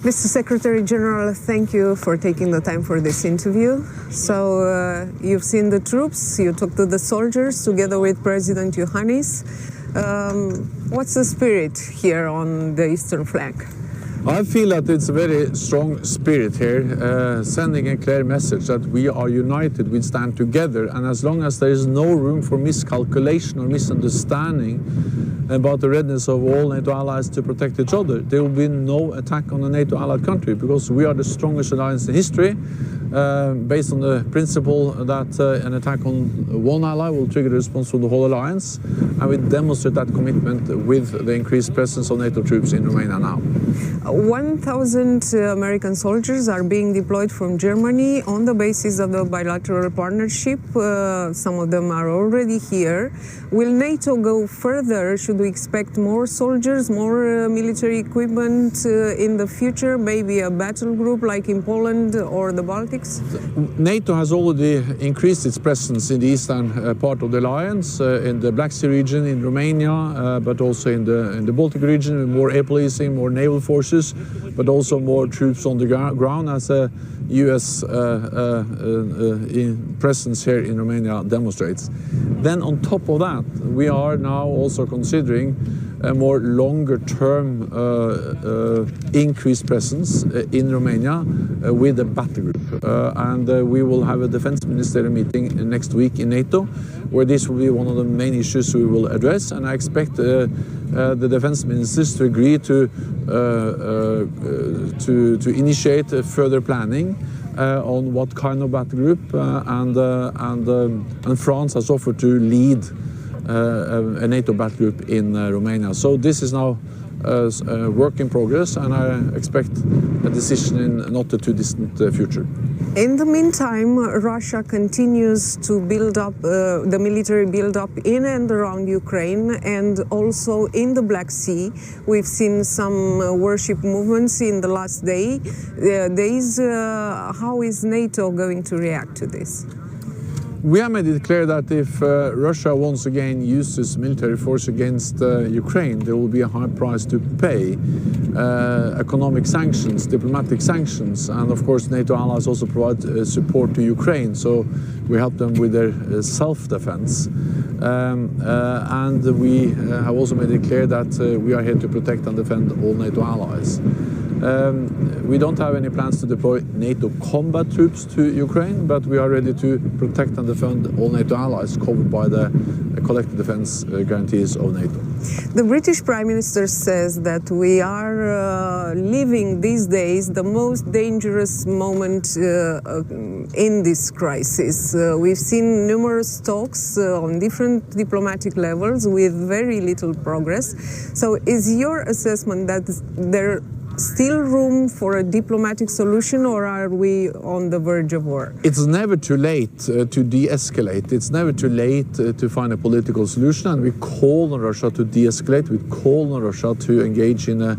Mr. Secretary General, thank you for taking the time for this interview. So you've seen the troops, you talked to the soldiers together with President Iohannis. What's the spirit here on the eastern flank? I feel that it's a very strong spirit here, sending a clear message that we are united, we stand together, and as long as there is no room for miscalculation or misunderstanding about the readiness of all NATO allies to protect each other, there will be no attack on a NATO allied country, because we are the strongest alliance in history, based on the principle that an attack on one ally will trigger the response from the whole alliance, and we demonstrate that commitment with the increased presence of NATO troops in Romania now. 1,000 American soldiers are being deployed from Germany on the basis of the bilateral partnership. Some of them are already here. Will NATO go further? Should we expect more soldiers, more military equipment in the future? Maybe a battle group like in Poland or the Baltics? NATO has already increased its presence in the eastern part of the alliance, in the Black Sea region, in Romania, but also in the Baltic region, with more air policing, more naval forces, but also more troops on the ground, as a US presence here in Romania demonstrates. Then on top of that, we are now also considering a more longer-term increased presence in Romania with a battle group. And we will have a defense ministerial meeting next week in NATO, where this will be one of the main issues we will address. And I expect the defense ministers to agree to initiate further planning on what kind of battle group, and France has offered to lead a NATO battle group in Romania. So this is now a work in progress, and I expect a decision in not too distant future. In the meantime, Russia continues to build up the military build-up in and around Ukraine, and also in the Black Sea. We've seen some warship movements in the last days. How is NATO going to react to this? We have made it clear that if Russia once again uses military force against Ukraine, there will be a high price to pay. Economic sanctions, diplomatic sanctions, and of course NATO allies also provide support to Ukraine, so we help them with their self-defense. And we have also made it clear that we are here to protect and defend all NATO allies. We don't have any plans to deploy NATO combat troops to Ukraine, but we are ready to protect and defend all NATO allies covered by the collective defense guarantees of NATO. The British Prime Minister says that we are living these days the most dangerous moment in this crisis. We've seen numerous talks on different diplomatic levels with very little progress. So is your assessment that there still room for a diplomatic solution, or are we on the verge of war? It's never too late to de-escalate. It's never too late to find a political solution, and we call on Russia to de-escalate. We call on Russia to engage in a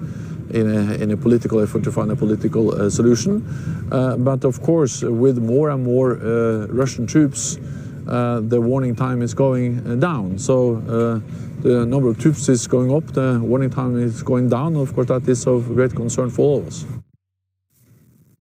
political effort to find a political solution. But of course, with more and more Russian troops, the warning time is going down. So the number of troops is going up, the warning time is going down. Of course, that is of great concern for all of us.